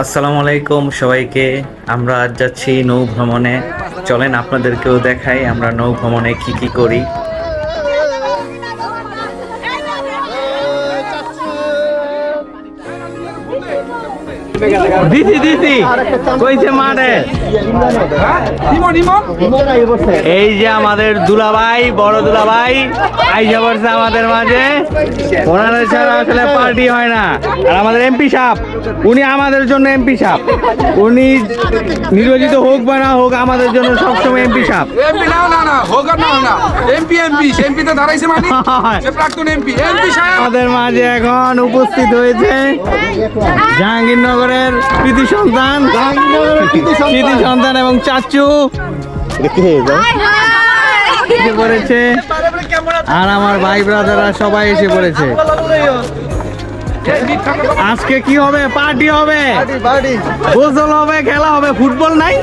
আসসালামু আলাইকুম সবাইকে। আমরা আজ যাচ্ছি নৌ ভ্রমণে। চলেন আপনাদেরকেও দেখাই আমরা নৌ ভ্রমণে কি কি করি। দিদি দিদি কইছে মাঠে। এই যে আমাদের দুলাভাই, বড় দুলাভাই আইসা পড়ছে আমাদের মাঝে। ওনাদের ছাড়া আসলে পার্টি হয় না। আর আমাদের এমপি সাহেব, উনি আমাদের জন্য এমপি সাহেব। উনি নির্বাচিত হোক বা না হোক, আমাদের জন্য সবসময় এমপি সাহেব। এমপি না না না হোক আর না হোক না, এমপি এমপি এমপি তো দাঁড়াইছে মানে সে প্রাক্তন এমপি এমপি সাহেব আমাদের মাঝে এখন উপস্থিত হয়েছে জাহাঙ্গীরনগরের কৃতি সন্তান, কৃতি সন্তান এবং চাচু এসে পড়েছে। আর আমার ভাই ব্রাদাররা সবাই এসে পড়েছে। আজকে কি হবে? পার্টি হবে, গোসল হবে, খেলা হবে। ফুটবল নাই?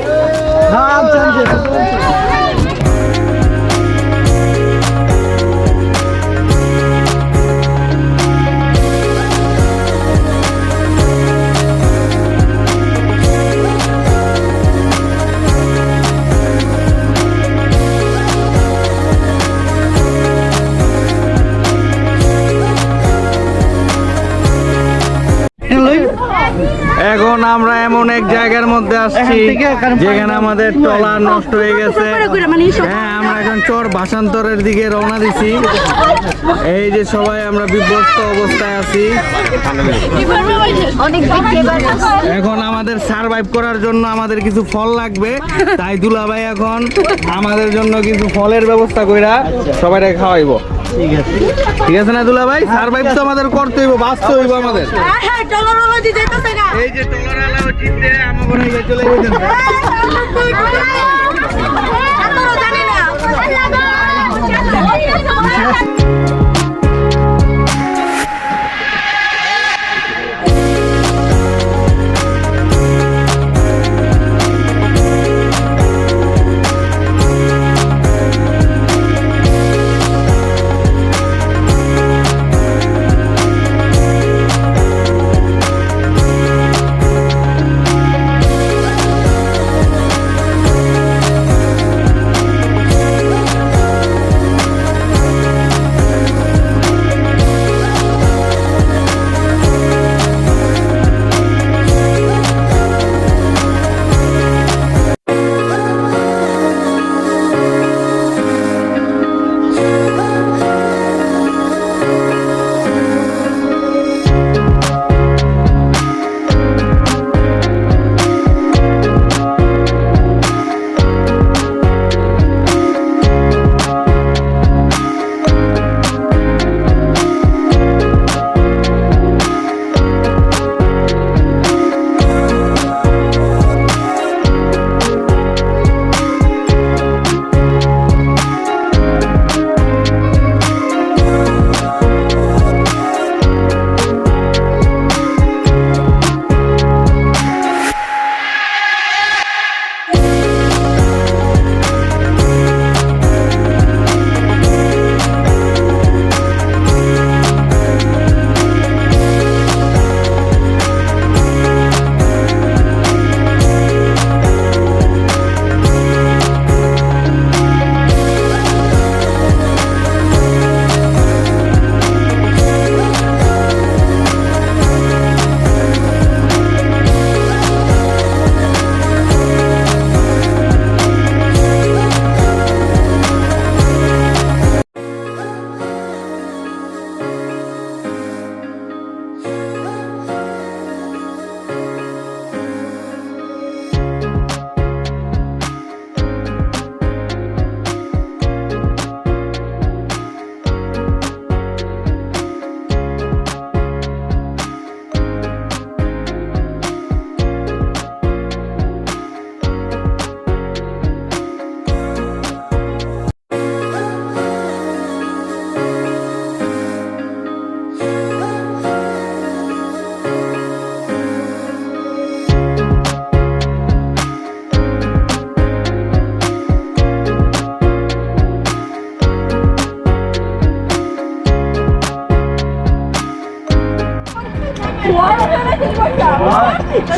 এখন আমরা এমন এক জায়গার মধ্যে আসছি যেখানে আমাদের ট্রলার নষ্ট হয়ে গেছে। হ্যাঁ, আমরা এখন চর ভাষান্তরের দিকে রওনা দিছি। এই যে সবাই আমরা বিধ্বস্ত অবস্থায় আছি। এখন আমাদের সারভাইভ করার জন্য আমাদের কিছু ফল লাগবে, তাই দুলাভাই এখন আমাদের জন্য কিছু ফলের ব্যবস্থা কইরা সবাইকে খাওয়াইবো। ঠিক আছে না দুলাভাই? সারভাইভ তো আমাদের করতে হইব, বাঁচতে হইব আমাদের। এই যে টলারালাও চিনতে আমাদের হয়ে চলে গেছেন।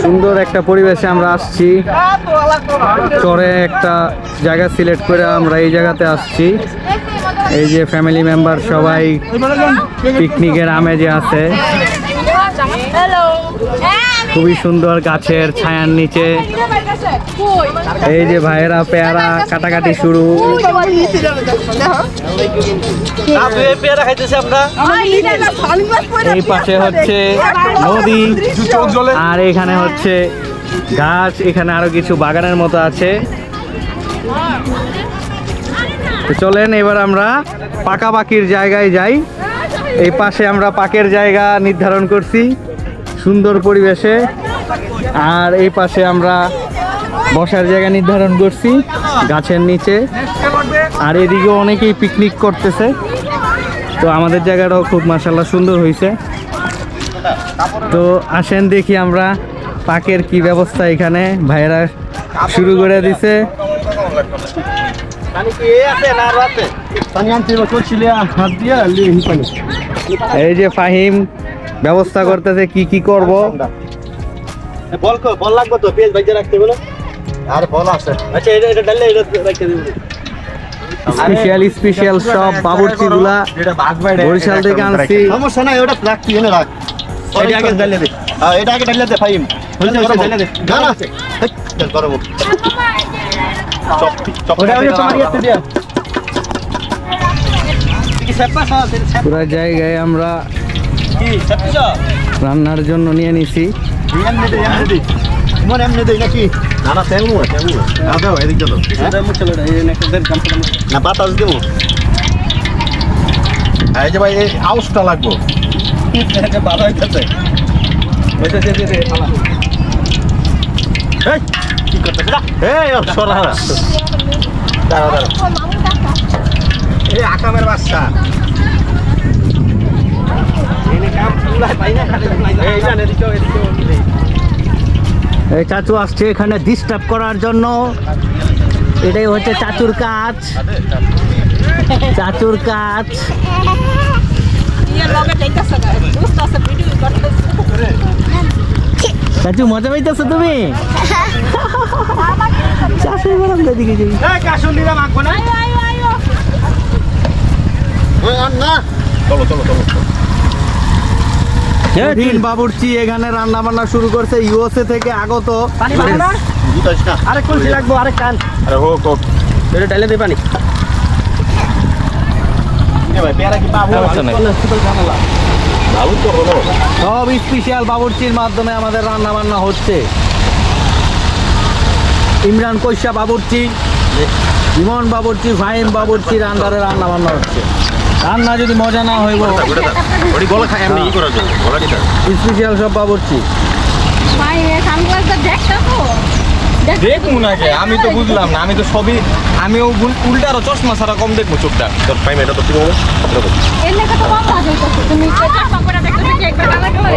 সুন্দর একটা পরিবেশে আমরা আসছি। চরে একটা জায়গা সিলেক্ট করে আমরা এই জায়গাতে আসছি। এই যে ফ্যামিলি মেম্বার সবাই পিকনিকের আমেজে আছে। খুবই সুন্দর গাছের ছায়ার নিচে এই যে ভাইয়েরা পেয়ারা কাটাকাটি শুরু। এই পাশে হচ্ছে নদী আর এখানে হচ্ছে গাছ, এখানে আরো কিছু বাগানের মতো আছে। তো চলেন এবার আমরা পাকাপাকির জায়গায় যাই। এই পাশে আমরা পাকের জায়গা নির্ধারণ করছি সুন্দর পরিবেশে, আর এই পাশে আমরা বসার জায়গা নির্ধারণ করছি গাছের নিচে। আর এদিকে অনেকেই পিকনিক করতেছে। তো আমাদের জায়গাটাও খুব মাশাআল্লাহ সুন্দর হয়েছে। তো আসেন দেখি আমরা পাকের কি ব্যবস্থা এখানে ভাইয়েরা শুরু করে দিছে। এই যে ফাহিম ব্যবস্থা করতেছে কি কি করব। বল লাগবে তো পেঁয়াজ ভাইজা রাখতে বলো। আর বল আছে, আচ্ছা এটা ডাললে এটা রাখতে দেব। স্পেশাল সব বাবুর্চি গুলা বরিশাল থেকে আনছি। সমস্যা নাই, ওটা রাখ, তুই এনে রাখ। এটা আগে ডাললে দে, এটা আগে ডাললে দে ফাহিম। হইছে ডাললে দে, না না চল করব। ওটা ওই তোমার ইয়াতে দিয়া কি সেপাস আছে। পুরো জায়গায় আমরা কি সেপাস রান্নার জন্য নিয়ে নিছি। এমনি দে মন এমনি দে নাকি। না না তেমু না দাও এদিক দাও। এটা মুছলে এই একটা দেন কাম না বাতাস দেব। এই যে ভাই এই আউসটা লাগবো। এটা বাধা হইতাছে। ওইটা দে ফালা। এই কি করতেছ না? এই সরা দাঁড়া দাঁড়া। এই আকামের বাচ্চা এনে কাম চুলাই পাই না খালি এই জানে এদিকে এদিকে। এই চাচু আসছে এখানে ডিস্টার্ব করার জন্য। এটাই হচ্ছে চাচুর কাজ, চাচুর কাজ। চাচু মজা পাইতেছো তুমি? চাচু বললাম এদিকে যাই। এই কাশন দিলাম আঁকবো না। ওই আর না, চলো চলো চলো। তিন বাবুর্চি এখানে রান্না বান্না শুরু করছে ইউএসএ থেকে আগত। আরে কলসি লাগবো, আরে কান। আরে হোক হোক, এটা ডালে দে পানি। এ ভাই পেয়ারা কি পাবো? বাবু তো হলো সব স্পেশাল বাবুর্চির মাধ্যমে আমাদের রান্না বান্না হচ্ছে। ইমরান কৈশা বাবুর্চি, ইমন বাবুর্চি, ফাহিম বাবুর্চির আন্ডারে রান্না বান্না হচ্ছে। রান্না যদি মজা না হইব ওই গলা খায় এমনি ই করার জন্য গলা দিতে স্পেশাল সব বাবুর্চি। দেখবো না কে, আমি তো বুঝলাম না। আমি তো সবই, আমিও উল্টা আরো চশমা ছাড়া কম দেখবো চোখটা। তোর পাইম এটা তো কি বলবো?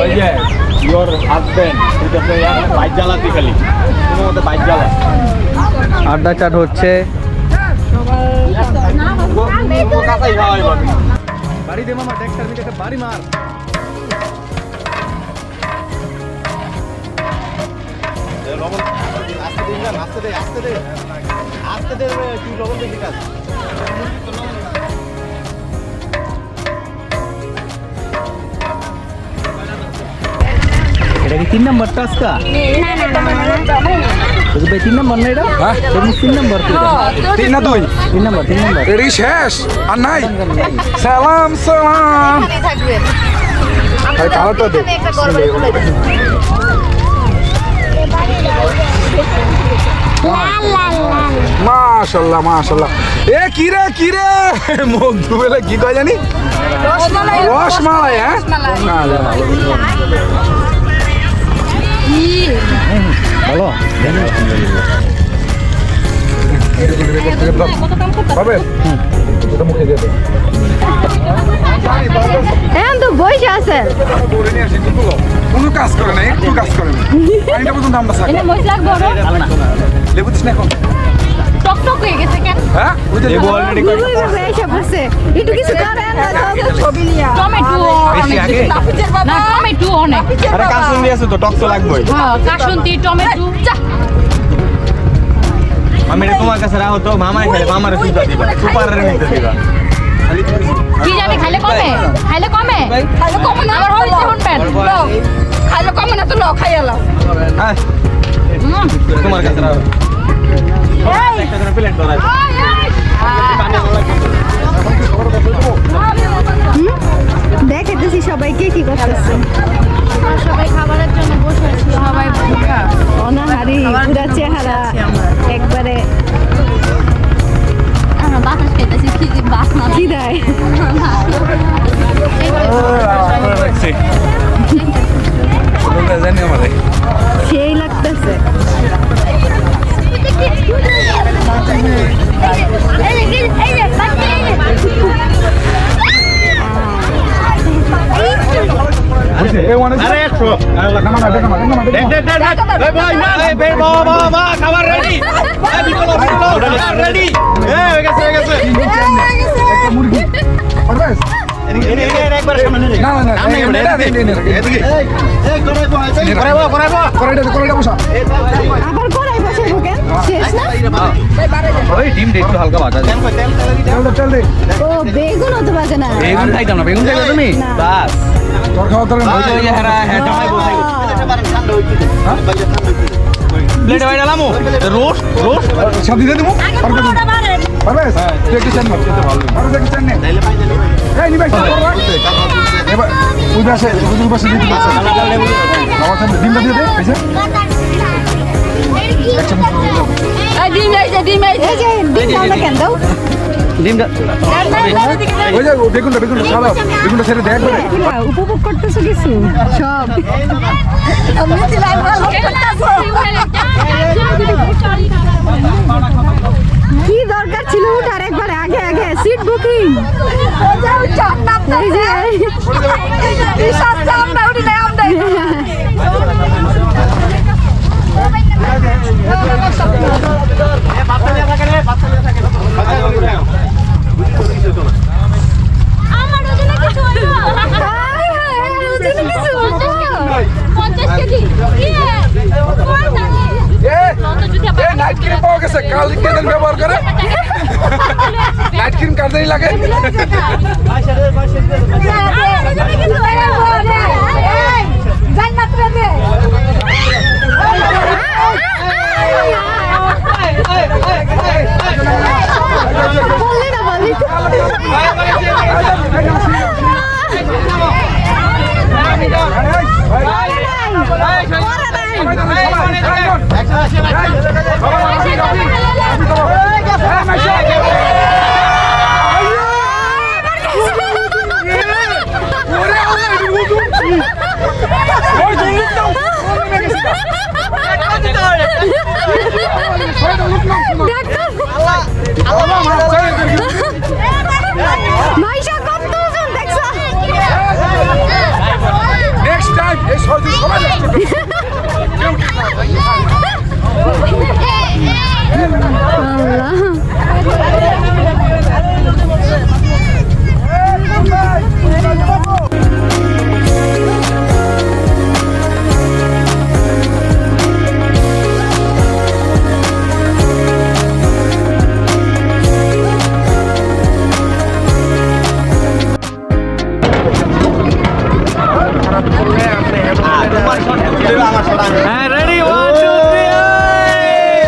ওই যে ইওর হাজবেন্ড এটা তো ইয়ার বাইক জ্বালাতি খালি কোনো মতে বাইক জ্বালা। আড্ডা চাট হচ্ছে। কাঁচাই খাওয়া হয় বাড়ি দে মামা, ট্যাক্টার মিটে একটা বাড়ি মার। লবণ আস্তে দিন না, আস্তে দে আস্তে দে আস্তে দে, তুই লবণ দেখি কাজ। এটা কি 3 নম্বর টাস্কা? ভাই 3 নম্বর না এটা? হ্যাঁ 3 নম্বর তো। 3 না 2? 3 নম্বর 3 নম্বর। এটাই শেষ আর নাই। সালাম সালাম। ভাই কালারটা দে। মাশাআল্লাহ মাশাআল্লাহ। এ কি রে মুখ ধুবেলে কি কয় জানি? রসমালাই। হ্যাঁ না না বলো হবে ওটা মুখে দিয়ে দে। এখন তো বসে আছে। করে নিয়ে আসি তো কোনো কাজ করে না, একটু কাজ করে না। পানিটা পর্যন্ত আমরা থাকি। এনে বসে লাগবো। লেবু দিস না এখন। টক টক হয়ে গেছে কেন? হ্যাঁ ওই যে লেবু অলরেডি বুবুই ভাবে এসে বসে একটু কিছু করেন টমেটো বেশি আগে? না টমেটো অনেক আরে কাসুন্দি আছে তো টক তো লাগবেই। হ্যাঁ কাসুন্দি টমেটো আমি এটা তোমার কাছে রাখো তো, মামাই খেলে মামারে সুদা দিবা, সুপারের মধ্যে দিবা। কি জানি খাইলে কমে খাইলে কমে না আমার হইছে শুনবেন খাইলে কমে না তো ল খাইয়ালাম হ্যাঁ, তোমার কাছে রাখো। একটা করে প্লেট ধরাই। দেখেতেছি সবাইকে কি করতেছে সবাই খাবারের জন্য বসে আছি সবাই ভুকা অনাহারি পুরা চেহারা একবারে আমরা বাতাস খেতেছি কি বাস না কি দেয় জানি আমাদের সেই লাগতেছে এই ওয়ান আরে 100 এই ভাই না এই ভাই বাবা খাবার রেডি, এই বিকল খাবার রেডি, এই হয়ে গেছে মুরগি পারবেস এদিকে একবার সামনে নিয়ে না না এদিকে করাইটা বসা আবার কড়াই বসাবো কেন শেষ না ওই ডিম দে একটু হালকা ভাজা দেন। চল দে ও বেগুন তো বাজে না বেগুন খাইতাম না, বেগুন খাইবে তুমি? না। বাস তোর খাওয়া তোর ওই যে হেরা হেটামাই বসাই প্লেট বাইরে লামু রোস্ট সব দিতে দেবো পারবেস তুই একটু চান মার পারবেস একটু চান নে এই নিবাই এবার ওই পাশে দিতে পারছ বাবা সামনে ডিমটা দিয়ে দে এসে ডিম এই যে ডিম আমরা কেন দাও ডিমটা ওই যে বেগুনটা সাদা বেগুনটা ছেড়ে দে একবারে উপভোগ করতেছো কিছু সব কি দরকার ছিল উঠার একবারে আগে আগে সিট বুকিং এই যে আমার ওজনে কিছু হইলো 50 কেজি নাইট ক্রিম পাওয়া গেছে কাল কেদিন ব্যবহার করে নাইট ক্রিম কার দেরি লাগে বললি না বললি মাইশা কত ওজন দেখছো নেক্সট টাইম এই সহজে সবাই আল্লাহ হ্যাঁ রেডি 1 2 3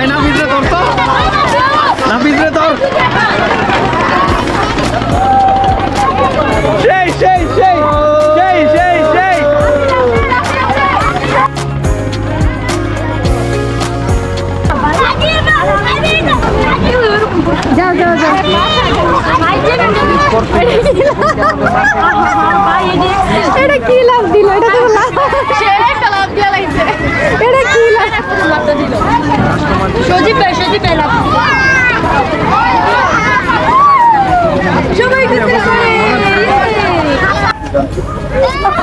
না ভিতরে তোর তো না ভিতরে তোর সেই যাও যাও যাও এটা কি লাভ দিল এটা তো লাভ এটা কি লাভ সজীব ভাই লাভ সবাই কিছু দাও